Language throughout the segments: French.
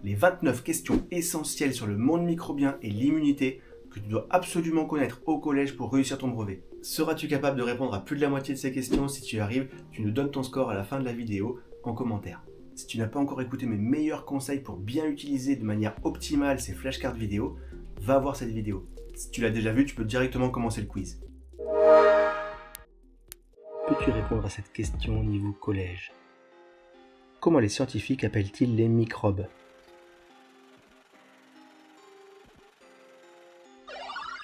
les 29 questions essentielles sur le monde microbien et l'immunité que tu dois absolument connaître au collège pour réussir ton brevet. Seras-tu capable de répondre à plus de la moitié de ces questions? Si tu y arrives, tu nous donnes ton score à la fin de la vidéo en commentaire. Si tu n'as pas encore écouté mes meilleurs conseils pour bien utiliser de manière optimale ces flashcards vidéo, va voir cette vidéo. Si tu l'as déjà vu, tu peux directement commencer le quiz. Peux-tu répondre à cette question au niveau collège? Comment les scientifiques appellent-ils les microbes?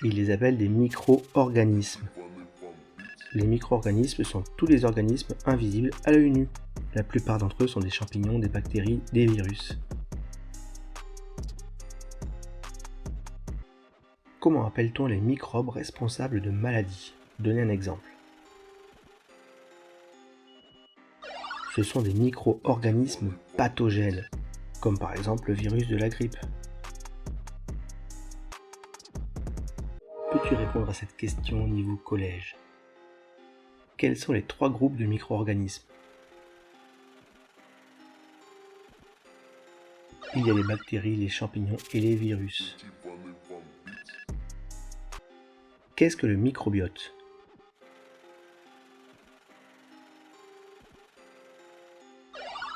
Ils les appellent des micro-organismes. Les micro-organismes sont tous les organismes invisibles à l'œil nu. La plupart d'entre eux sont des champignons, des bactéries, des virus. Comment appelle-t-on les microbes responsables de maladies? Donnez un exemple. Ce sont des micro-organismes pathogènes, comme par exemple le virus de la grippe. Peux-tu répondre à cette question au niveau collège? Quels sont les 3 groupes de micro-organismes? Il y a les bactéries, les champignons et les virus. Qu'est-ce que le microbiote?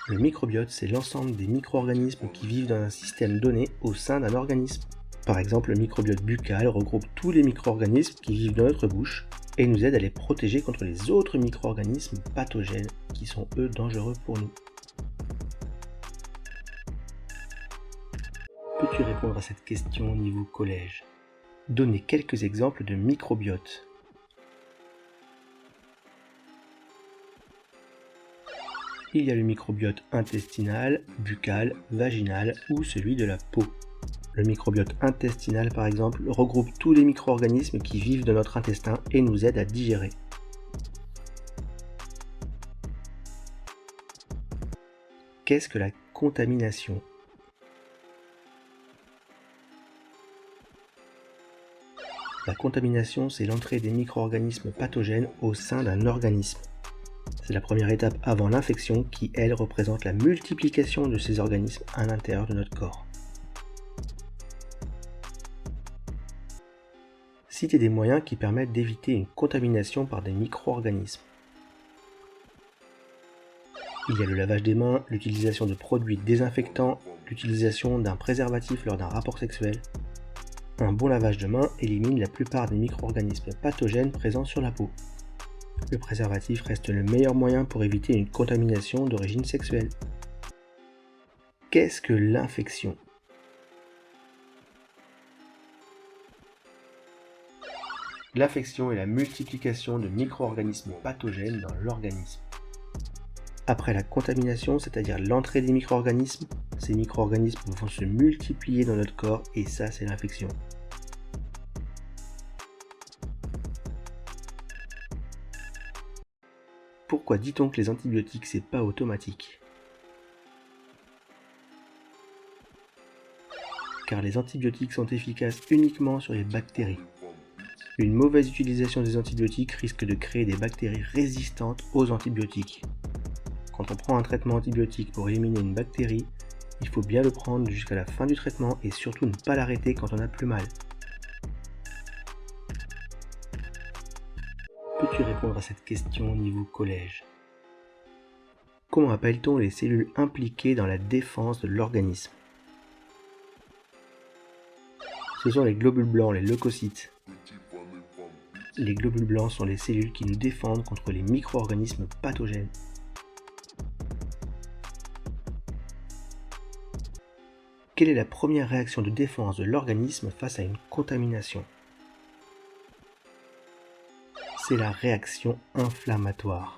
Le microbiote, c'est l'ensemble des micro-organismes qui vivent dans un système donné au sein d'un organisme. Par exemple, le microbiote buccal regroupe tous les micro-organismes qui vivent dans notre bouche et nous aide à les protéger contre les autres micro-organismes pathogènes qui sont eux dangereux pour nous. Peux-tu répondre à cette question au niveau collège? Donnez quelques exemples de microbiote. Il y a le microbiote intestinal, buccal, vaginal ou celui de la peau. Le microbiote intestinal, par exemple, regroupe tous les micro-organismes qui vivent dans notre intestin et nous aident à digérer. Qu'est-ce que la contamination? La contamination, c'est l'entrée des micro-organismes pathogènes au sein d'un organisme. C'est la première étape avant l'infection qui, elle, représente la multiplication de ces organismes à l'intérieur de notre corps. Citez des moyens qui permettent d'éviter une contamination par des micro-organismes. Il y a le lavage des mains, l'utilisation de produits désinfectants, l'utilisation d'un préservatif lors d'un rapport sexuel. Un bon lavage de mains élimine la plupart des micro-organismes pathogènes présents sur la peau. Le préservatif reste le meilleur moyen pour éviter une contamination d'origine sexuelle. Qu'est-ce que l'infection? L'infection est la multiplication de micro-organismes pathogènes dans l'organisme. Après la contamination, c'est-à-dire l'entrée des micro-organismes, ces micro-organismes vont se multiplier dans notre corps et ça, c'est l'infection. Pourquoi dit-on que les antibiotiques, c'est pas automatique? Car les antibiotiques sont efficaces uniquement sur les bactéries. Une mauvaise utilisation des antibiotiques risque de créer des bactéries résistantes aux antibiotiques. Quand on prend un traitement antibiotique pour éliminer une bactérie, il faut bien le prendre jusqu'à la fin du traitement et surtout ne pas l'arrêter quand on a plus mal. Peux-tu répondre à cette question au niveau collège? Comment appelle-t-on les cellules impliquées dans la défense de l'organisme? Ce sont les globules blancs, les leucocytes. Les globules blancs sont les cellules qui nous défendent contre les micro-organismes pathogènes. Quelle est la première réaction de défense de l'organisme face à une contamination? C'est la réaction inflammatoire.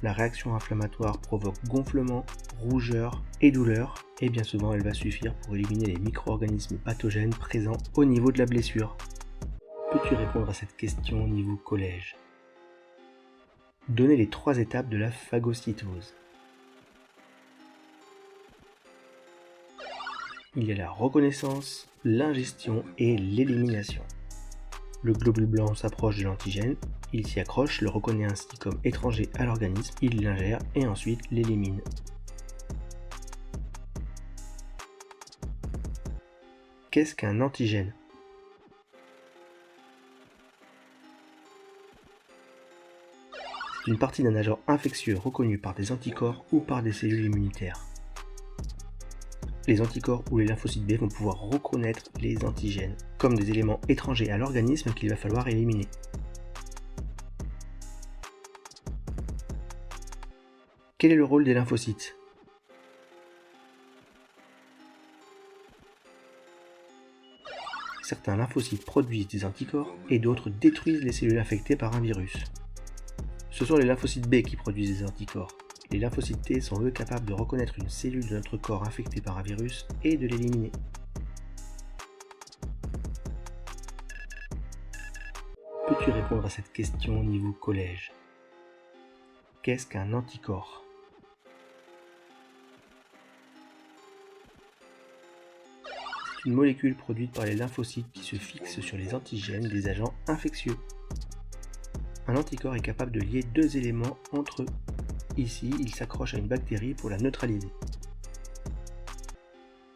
La réaction inflammatoire provoque gonflement, rougeur et douleur, et bien souvent elle va suffire pour éliminer les micro-organismes pathogènes présents au niveau de la blessure. Peux-tu répondre à cette question au niveau collège? Donnez les 3 étapes de la phagocytose. Il y a la reconnaissance, l'ingestion et l'élimination. Le globule blanc s'approche de l'antigène, il s'y accroche, le reconnaît ainsi comme étranger à l'organisme, il l'ingère et ensuite l'élimine. Qu'est-ce qu'un antigène? C'est une partie d'un agent infectieux reconnu par des anticorps ou par des cellules immunitaires. Les anticorps ou les lymphocytes B vont pouvoir reconnaître les antigènes comme des éléments étrangers à l'organisme qu'il va falloir éliminer. Quel est le rôle des lymphocytes? Certains lymphocytes produisent des anticorps et d'autres détruisent les cellules infectées par un virus. Ce sont les lymphocytes B qui produisent des anticorps. Les lymphocytes T sont eux capables de reconnaître une cellule de notre corps infectée par un virus et de l'éliminer. Peux-tu répondre à cette question au niveau collège? Qu'est-ce qu'un anticorps? C'est une molécule produite par les lymphocytes qui se fixe sur les antigènes des agents infectieux. Un anticorps est capable de lier deux éléments entre eux. Ici, il s'accroche à une bactérie pour la neutraliser.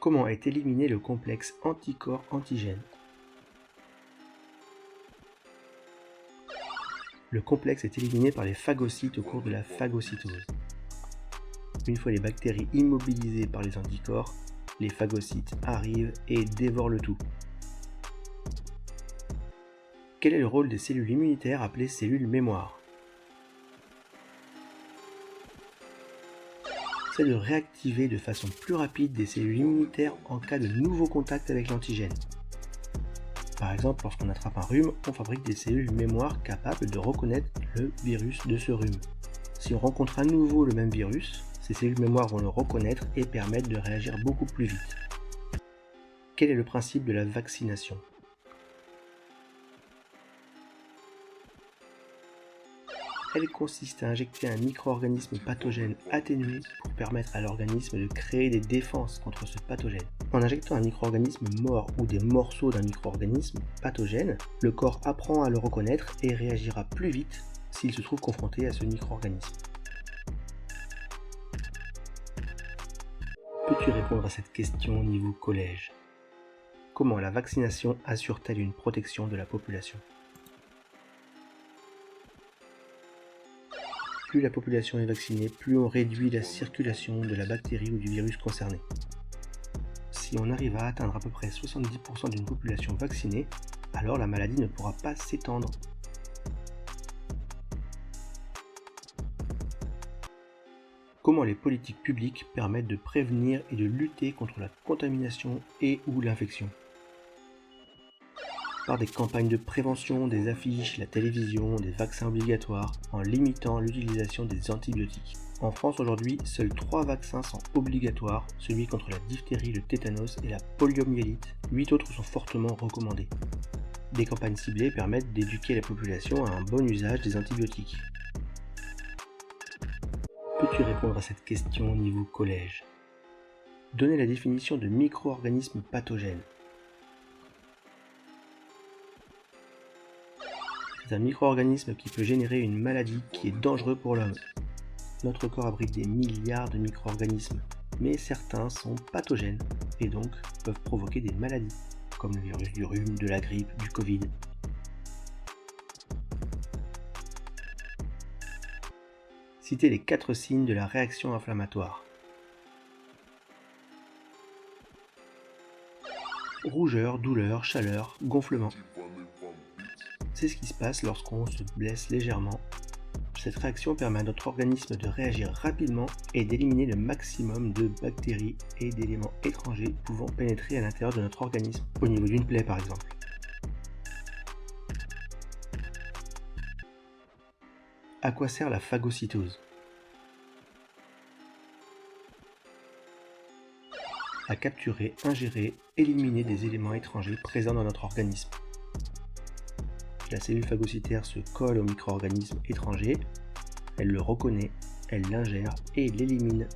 Comment est éliminé le complexe anticorps-antigène? Le complexe est éliminé par les phagocytes au cours de la phagocytose. Une fois les bactéries immobilisées par les anticorps, les phagocytes arrivent et dévorent le tout. Quel est le rôle des cellules immunitaires appelées cellules mémoire? C'est de réactiver de façon plus rapide des cellules immunitaires en cas de nouveau contact avec l'antigène. Par exemple, lorsqu'on attrape un rhume, on fabrique des cellules mémoire capables de reconnaître le virus de ce rhume. Si on rencontre à nouveau le même virus, ces cellules mémoire vont le reconnaître et permettre de réagir beaucoup plus vite. Quel est le principe de la vaccination? Elle consiste à injecter un micro-organisme pathogène atténué pour permettre à l'organisme de créer des défenses contre ce pathogène. En injectant un micro-organisme mort ou des morceaux d'un micro-organisme pathogène, le corps apprend à le reconnaître et réagira plus vite s'il se trouve confronté à ce micro-organisme. Peux-tu répondre à cette question au niveau collège? Comment la vaccination assure-t-elle une protection de la population? Plus la population est vaccinée, plus on réduit la circulation de la bactérie ou du virus concerné. Si on arrive à atteindre à peu près 70% d'une population vaccinée, alors la maladie ne pourra pas s'étendre. Comment les politiques publiques permettent de prévenir et de lutter contre la contamination et ou l'infection? Par des campagnes de prévention, des affiches, la télévision, des vaccins obligatoires, en limitant l'utilisation des antibiotiques. En France aujourd'hui, seuls 3 vaccins sont obligatoires, celui contre la diphtérie, le tétanos et la poliomyélite. 8 autres sont fortement recommandés. Des campagnes ciblées permettent d'éduquer la population à un bon usage des antibiotiques. Peux-tu répondre à cette question au niveau collège? Donner la définition de micro-organisme pathogène. C'est un micro-organisme qui peut générer une maladie qui est dangereuse pour l'homme. Notre corps abrite des milliards de micro-organismes, mais certains sont pathogènes et donc peuvent provoquer des maladies, comme le virus du rhume, de la grippe, du Covid. Citez les 4 signes de la réaction inflammatoire. Rougeur, douleur, chaleur, gonflement. C'est ce qui se passe lorsqu'on se blesse légèrement. Cette réaction permet à notre organisme de réagir rapidement et d'éliminer le maximum de bactéries et d'éléments étrangers pouvant pénétrer à l'intérieur de notre organisme, au niveau d'une plaie par exemple. À quoi sert la phagocytose? À capturer, ingérer, éliminer des éléments étrangers présents dans notre organisme. La cellule phagocytaire se colle au micro-organisme étranger, elle le reconnaît, elle l'ingère et l'élimine.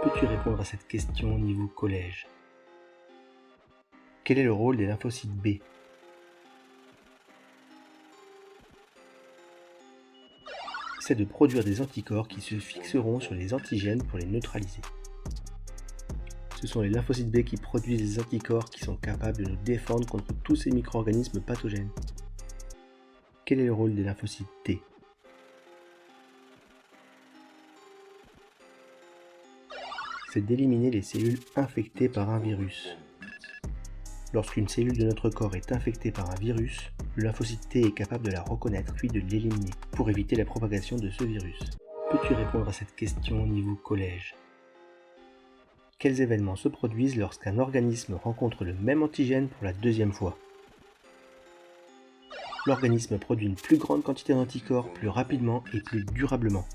Peux-tu répondre à cette question au niveau collège? Quel est le rôle des lymphocytes B? C'est de produire des anticorps qui se fixeront sur les antigènes pour les neutraliser. Ce sont les lymphocytes B qui produisent des anticorps qui sont capables de nous défendre contre tous ces micro-organismes pathogènes. Quel est le rôle des lymphocytes T? C'est d'éliminer les cellules infectées par un virus. Lorsqu'une cellule de notre corps est infectée par un virus, le lymphocyte T est capable de la reconnaître puis de l'éliminer pour éviter la propagation de ce virus. Peux-tu répondre à cette question au niveau collège? Quels événements se produisent lorsqu'un organisme rencontre le même antigène pour la deuxième fois? L'organisme produit une plus grande quantité d'anticorps plus rapidement et plus durablement.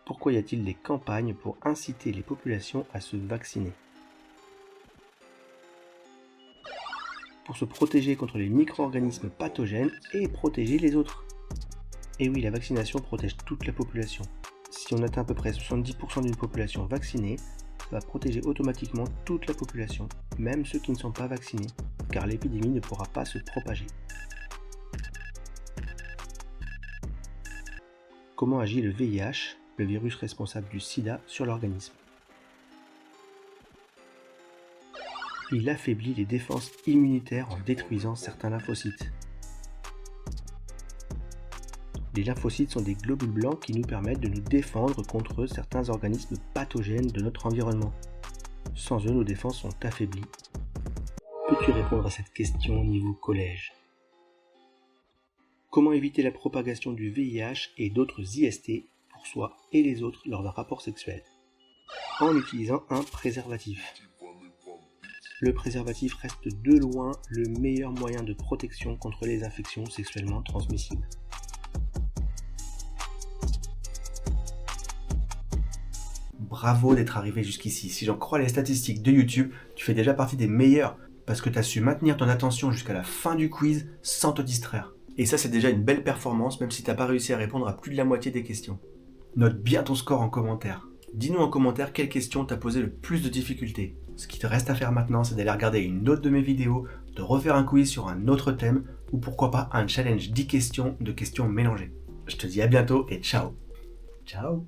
Pourquoi y a-t-il des campagnes pour inciter les populations à se vacciner? Pour se protéger contre les micro-organismes pathogènes et protéger les autres. Et oui, la vaccination protège toute la population. Si on atteint à peu près 70% d'une population vaccinée, ça va protéger automatiquement toute la population, même ceux qui ne sont pas vaccinés, car l'épidémie ne pourra pas se propager. Comment agit le VIH, le virus responsable du sida, sur l'organisme? Il affaiblit les défenses immunitaires en détruisant certains lymphocytes. Les lymphocytes sont des globules blancs qui nous permettent de nous défendre contre certains organismes pathogènes de notre environnement. Sans eux, nos défenses sont affaiblies. Peux-tu répondre à cette question au niveau collège? Comment éviter la propagation du VIH et d'autres IST pour soi et les autres lors d'un rapport sexuel? En utilisant un préservatif. Le préservatif reste de loin le meilleur moyen de protection contre les infections sexuellement transmissibles. Bravo d'être arrivé jusqu'ici. Si j'en crois les statistiques de YouTube, tu fais déjà partie des meilleurs parce que tu as su maintenir ton attention jusqu'à la fin du quiz sans te distraire. Et ça, c'est déjà une belle performance, même si tu n'as pas réussi à répondre à plus de la moitié des questions. Note bien ton score en commentaire. Dis-nous en commentaire quelle question t'a posé le plus de difficultés. Ce qui te reste à faire maintenant, c'est d'aller regarder une autre de mes vidéos, de refaire un quiz sur un autre thème, ou pourquoi pas un challenge 10 questions de questions mélangées. Je te dis à bientôt et ciao. Ciao.